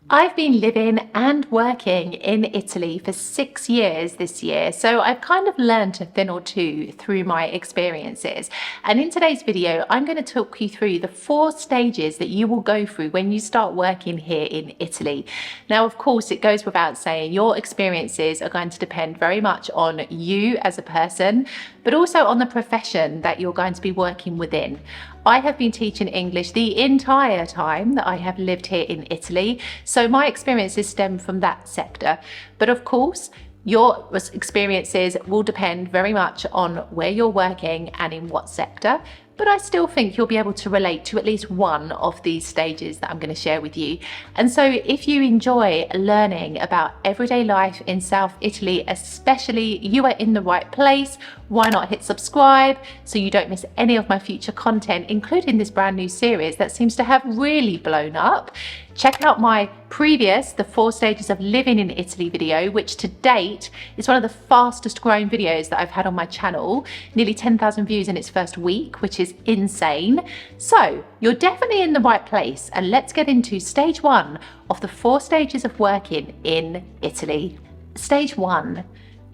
I've been living and working in Italy for 6 years this year, so I've kind of learned a thing or two through my experiences. And in today's video, I'm going to talk you through the 4 stages that you will go through when you start working here in Italy. Now, of course, it goes without saying, your experiences are going to depend very much on you as a person, but also on the profession that you're going to be working within. I have been teaching English the entire time that I have lived here in Italy, so my experiences stem from that sector. But of course, your experiences will depend very much on where you're working and in what sector, but I still think you'll be able to relate to at least one of these stages that I'm going to share with you. And so if you enjoy learning about everyday life in South Italy, especially, you are in the right place. Why not hit subscribe so you don't miss any of my future content, including this brand new series that seems to have really blown up. Check out my previous, the 4 stages of living in Italy video, which to date is one of the fastest growing videos that I've had on my channel. Nearly 10,000 views in its first week, which is insane. So you're definitely in the right place, and let's get into stage 1 of the 4 stages of working in Italy. Stage 1,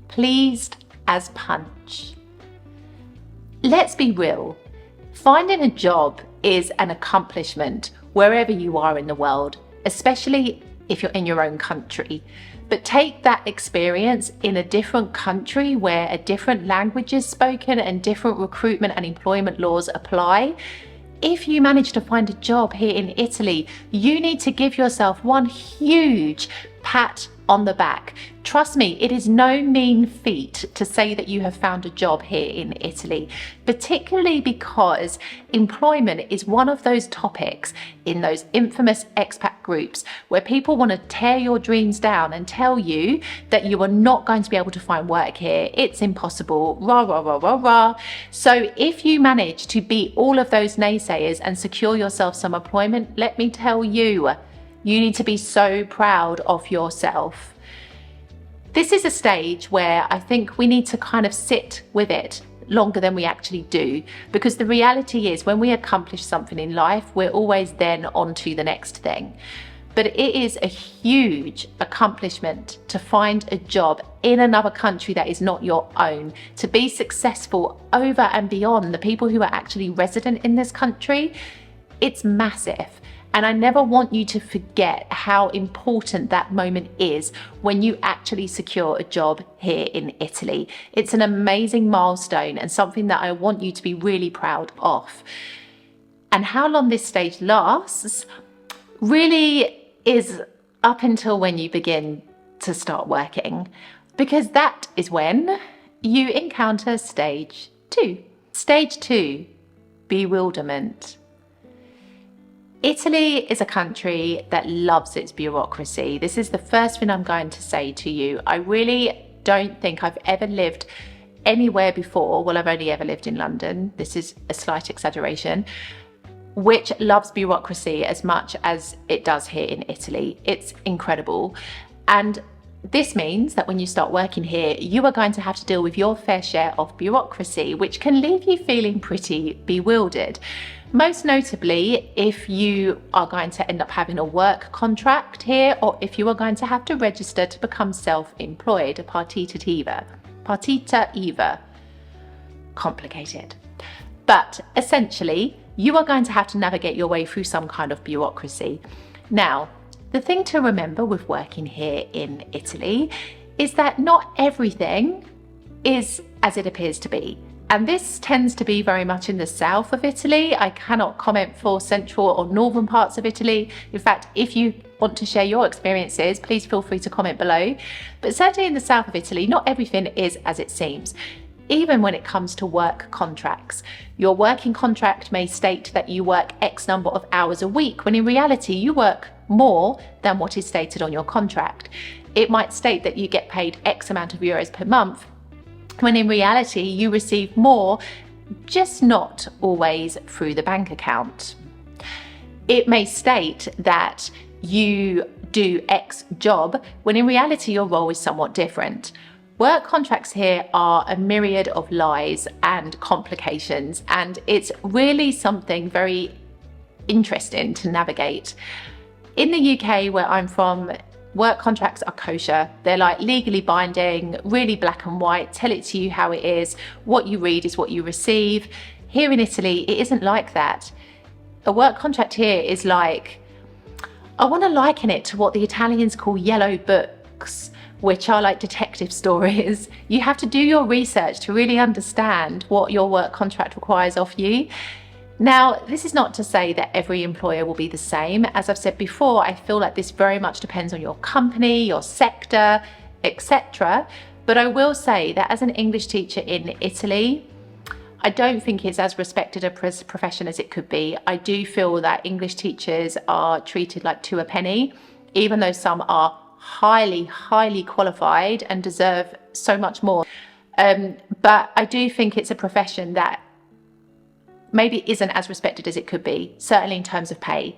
pleased as punch. Let's be real. Finding a job is an accomplishment wherever you are in the world, especially if you're in your own country. But take that experience in a different country where a different language is spoken and different recruitment and employment laws apply. If you manage to find a job here in Italy, you need to give yourself one huge pat on the back. Trust me, it is no mean feat to say that you have found a job here in Italy, particularly because employment is one of those topics in those infamous expat groups where people want to tear your dreams down and tell you that you are not going to be able to find work here. It's impossible, rah, rah, rah, rah, rah. So if you manage to beat all of those naysayers and secure yourself some employment, let me tell you, you need to be so proud of yourself. This is a stage where I think we need to kind of sit with it longer than we actually do, because the reality is when we accomplish something in life, we're always then on to the next thing. But it is a huge accomplishment to find a job in another country that is not your own, to be successful over and beyond the people who are actually resident in this country. It's massive. And I never want you to forget how important that moment is when you actually secure a job here in Italy. It's an amazing milestone and something that I want you to be really proud of. And how long this stage lasts really is up until when you begin to start working, because that is when you encounter stage 2. Stage 2, bewilderment. Italy is a country that loves its bureaucracy. This is the first thing I'm going to say to you. I really don't think I've ever lived anywhere before. Well, I've only ever lived in London. This is a slight exaggeration, which loves bureaucracy as much as it does here in Italy. It's incredible. And this means that when you start working here, you are going to have to deal with your fair share of bureaucracy, which can leave you feeling pretty bewildered. Most notably, if you are going to end up having a work contract here, or if you are going to have to register to become self-employed, a partita IVA. Partita IVA. Complicated. But essentially, you are going to have to navigate your way through some kind of bureaucracy. Now, the thing to remember with working here in Italy is that not everything is as it appears to be. And this tends to be very much in the south of Italy. I cannot comment for central or northern parts of Italy. In fact, if you want to share your experiences, please feel free to comment below. But certainly in the south of Italy, not everything is as it seems. Even when it comes to work contracts. Your working contract may state that you work X number of hours a week, when in reality you work more than what is stated on your contract. It might state that you get paid X amount of euros per month, when in reality you receive more, just not always through the bank account. It may state that you do X job, when in reality your role is somewhat different. Work contracts here are a myriad of lies and complications, and it's really something very interesting to navigate. In the UK, where I'm from, work contracts are kosher. They're like legally binding, really black and white, tell it to you how it is. What you read is what you receive. Here in Italy, it isn't like that. A work contract here is like, I want to liken it to what the Italians call yellow books, which are like detective stories. You have to do your research to really understand what your work contract requires of you. Now, this is not to say that every employer will be the same. As I've said before, I feel like this very much depends on your company, your sector, etc. But I will say that as an English teacher in Italy, I don't think it's as respected a profession as it could be. I do feel that English teachers are treated like two a penny, even though some are highly, highly qualified and deserve so much more. But I do think it's a profession that maybe isn't as respected as it could be, certainly in terms of pay.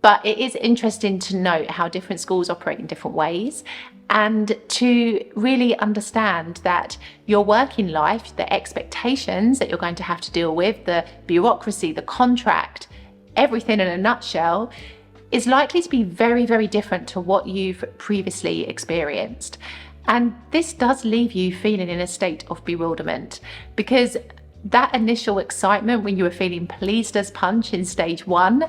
But it is interesting to note how different schools operate in different ways, and to really understand that your working life, the expectations that you're going to have to deal with, the bureaucracy, the contract, everything in a nutshell, is likely to be very, very different to what you've previously experienced. And this does leave you feeling in a state of bewilderment, because that initial excitement when you were feeling pleased as punch in stage 1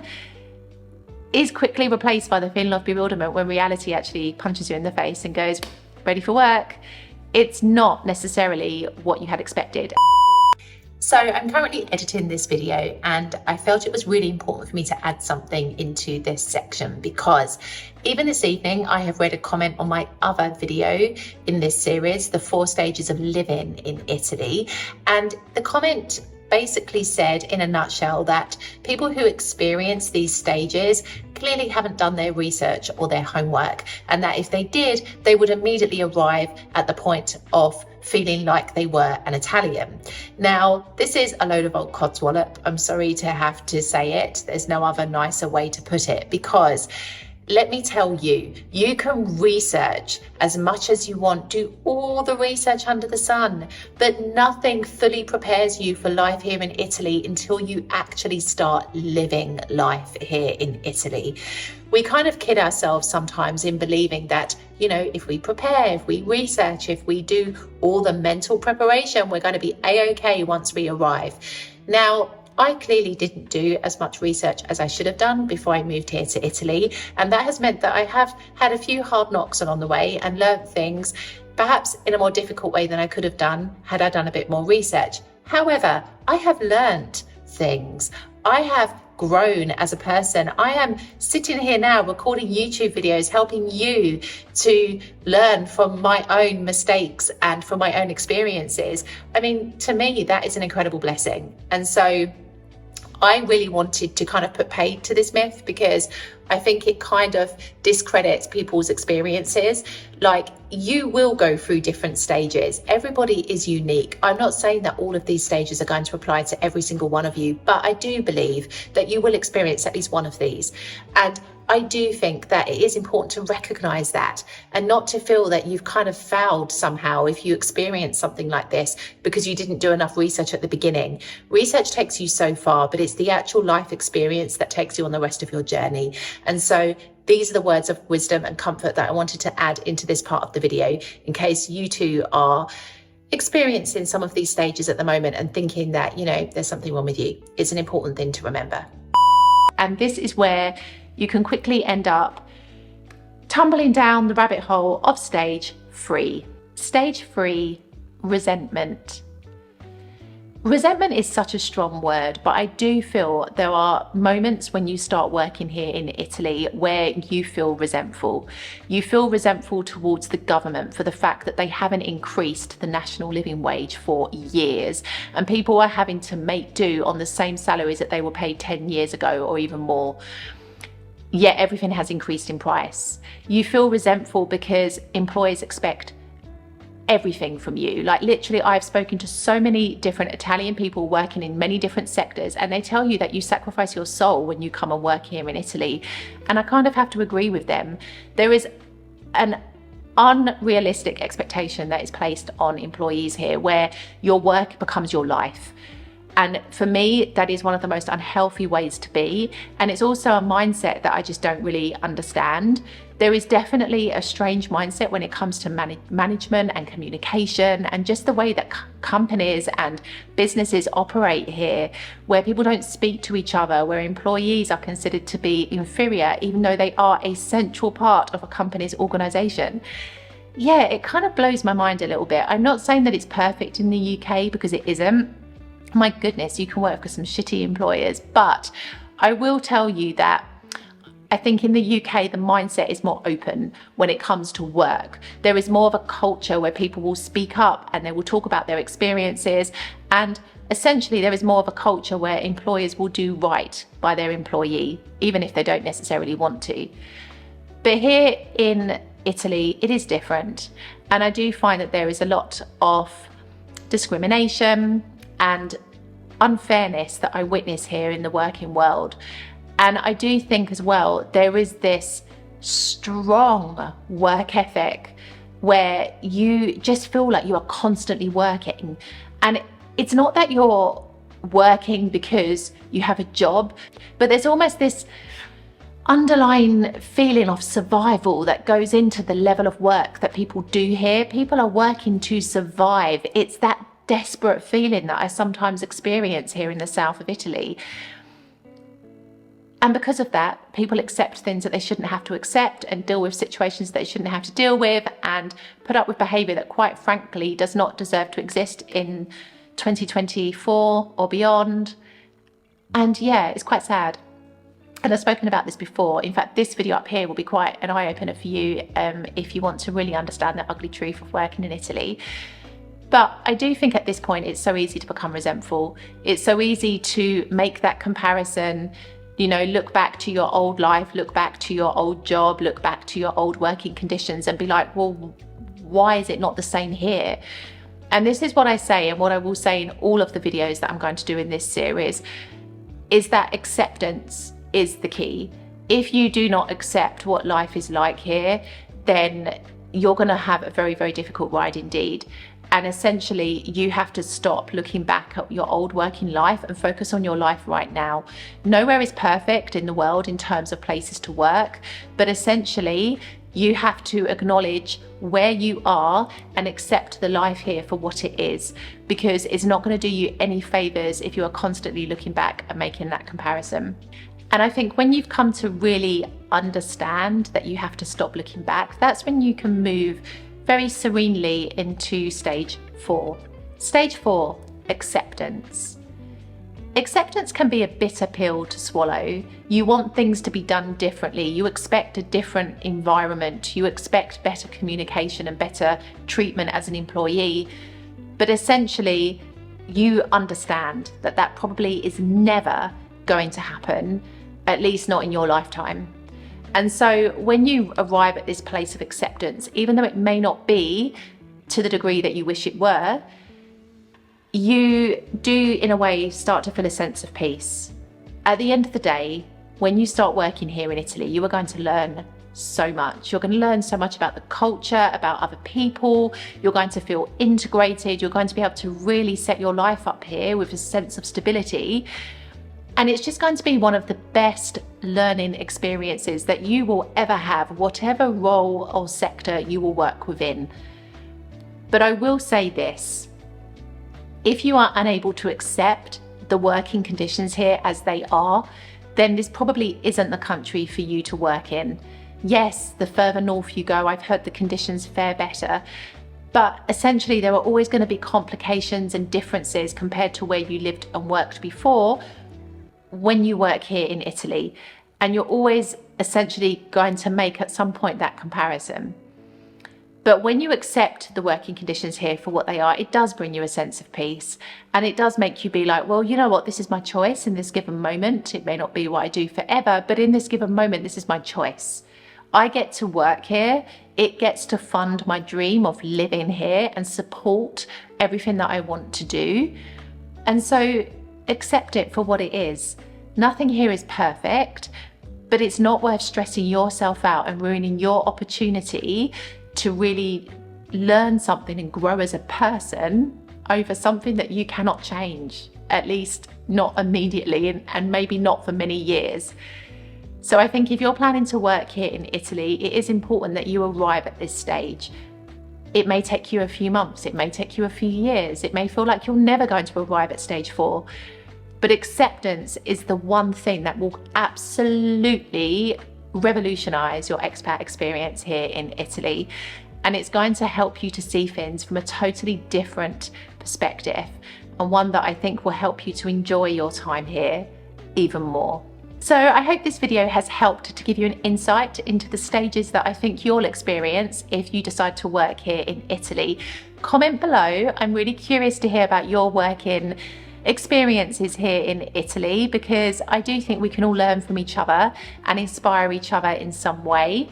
is quickly replaced by the feeling of bewilderment when reality actually punches you in the face and goes, ready for work. It's not necessarily what you had expected. So I'm currently editing this video, and I felt it was really important for me to add something into this section, because even this evening I have read a comment on my other video in this series, the 4 stages of living in Italy, and the comment basically said in a nutshell that people who experience these stages clearly haven't done their research or their homework, and that if they did, they would immediately arrive at the point of feeling like they were an Italian. Now, this is a load of old codswallop. I'm sorry to have to say it. There's no other nicer way to put it, because let me tell you, you can research as much as you want, do all the research under the sun, but nothing fully prepares you for life here in Italy until you actually start living life here in Italy. We kind of kid ourselves sometimes in believing that, you know, if we prepare, if we research, if we do all the mental preparation, we're going to be a-okay once we arrive. Now, I clearly didn't do as much research as I should have done before I moved here to Italy, and that has meant that I have had a few hard knocks along the way and learnt things perhaps in a more difficult way than I could have done had I done a bit more research. However, I have learnt things. I have grown as a person. I am sitting here now recording YouTube videos, helping you to learn from my own mistakes and from my own experiences. I mean, to me, that is an incredible blessing. And so I really wanted to kind of put paid to this myth, because I think it kind of discredits people's experiences. Like, you will go through different stages. Everybody is unique. I'm not saying that all of these stages are going to apply to every single one of you, but I do believe that you will experience at least one of these. And I do think that it is important to recognize that, and not to feel that you've kind of failed somehow if you experience something like this because you didn't do enough research at the beginning. Research takes you so far, but it's the actual life experience that takes you on the rest of your journey. And so these are the words of wisdom and comfort that I wanted to add into this part of the video, in case you too are experiencing some of these stages at the moment and thinking that, you know, there's something wrong with you. It's an important thing to remember. And this is where you can quickly end up tumbling down the rabbit hole of stage 3. Stage 3, resentment. Resentment is such a strong word, but I do feel there are moments when you start working here in Italy where you feel resentful. You feel resentful towards the government for the fact that they haven't increased the national living wage for years, and people are having to make do on the same salaries that they were paid 10 years ago or even more. Yet everything has increased in price. You feel resentful because employers expect everything from you. Like, literally, I've spoken to so many different Italian people working in many different sectors, and they tell you that you sacrifice your soul when you come and work here in Italy. And I kind of have to agree with them. There is an unrealistic expectation that is placed on employees here where your work becomes your life. And for me, that is one of the most unhealthy ways to be. And it's also a mindset that I just don't really understand. There is definitely a strange mindset when it comes to management and communication and just the way that companies and businesses operate here, where people don't speak to each other, where employees are considered to be inferior, even though they are a central part of a company's organization. Yeah, it kind of blows my mind a little bit. I'm not saying that it's perfect in the UK, because it isn't. My goodness, you can work for some shitty employers, but I will tell you that I think in the UK, the mindset is more open when it comes to work. There is more of a culture where people will speak up and they will talk about their experiences. And essentially, there is more of a culture where employers will do right by their employee, even if they don't necessarily want to. But here in Italy, it is different. And I do find that there is a lot of discrimination and unfairness that I witness here in the working world. And I do think as well, there is this strong work ethic where you just feel like you are constantly working. And it's not that you're working because you have a job, but there's almost this underlying feeling of survival that goes into the level of work that people do here. People are working to survive. It's that desperate feeling that I sometimes experience here in the south of Italy. And because of that, people accept things that they shouldn't have to accept and deal with situations that they shouldn't have to deal with and put up with behaviour that, quite frankly, does not deserve to exist in 2024 or beyond. And yeah, it's quite sad. And I've spoken about this before. In fact, this video up here will be quite an eye-opener for you if you want to really understand the ugly truth of working in Italy. But I do think at this point, it's so easy to become resentful. It's so easy to make that comparison, you know, look back to your old life, look back to your old job, look back to your old working conditions and be like, well, why is it not the same here? And this is what I say, and what I will say in all of the videos that I'm going to do in this series, is that acceptance is the key. If you do not accept what life is like here, then you're going to have a very, very difficult ride indeed. And essentially, you have to stop looking back at your old working life and focus on your life right now. Nowhere is perfect in the world in terms of places to work, but essentially, you have to acknowledge where you are and accept the life here for what it is, because it's not going to do you any favors if you are constantly looking back and making that comparison. And I think when you've come to really understand that you have to stop looking back, that's when you can move very serenely into stage 4. Stage 4, acceptance. Acceptance can be a bitter pill to swallow. You want things to be done differently. You expect a different environment. You expect better communication and better treatment as an employee. But essentially, you understand that that probably is never going to happen, at least not in your lifetime. And so when you arrive at this place of acceptance, even though it may not be to the degree that you wish it were, you do, in a way, start to feel a sense of peace. At the end of the day, when you start working here in Italy, you are going to learn so much. You're going to learn so much about the culture, about other people. You're going to feel integrated. You're going to be able to really set your life up here with a sense of stability. And it's just going to be one of the best learning experiences that you will ever have, whatever role or sector you will work within. But I will say this, if you are unable to accept the working conditions here as they are, then this probably isn't the country for you to work in. Yes, the further north you go, I've heard the conditions fare better, but essentially there are always going to be complications and differences compared to where you lived and worked before when you work here in Italy, and you're always essentially going to make at some point that comparison. But when you accept the working conditions here for what they are, it does bring you a sense of peace, and it does make you be like, well, you know what, this is my choice in this given moment. It may not be what I do forever, but in this given moment, this is my choice. I get to work here. It gets to fund my dream of living here and support everything that I want to do. And so accept it for what it is. Nothing here is perfect, but it's not worth stressing yourself out and ruining your opportunity to really learn something and grow as a person over something that you cannot change. at least not immediately, and maybe not for many years. So I think if you're planning to work here in Italy, it is important that you arrive at this stage. It may take you a few months, it may take you a few years, it may feel like you're never going to arrive at stage 4. But acceptance is the one thing that will absolutely revolutionize your expat experience here in Italy. And it's going to help you to see things from a totally different perspective, and one that I think will help you to enjoy your time here even more. So I hope this video has helped to give you an insight into the stages that I think you'll experience if you decide to work here in Italy. Comment below. I'm really curious to hear about your working experiences here in Italy, because I do think we can all learn from each other and inspire each other in some way.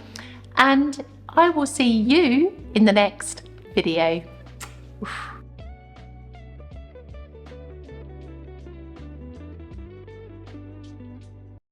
And I will see you in the next video. Oof.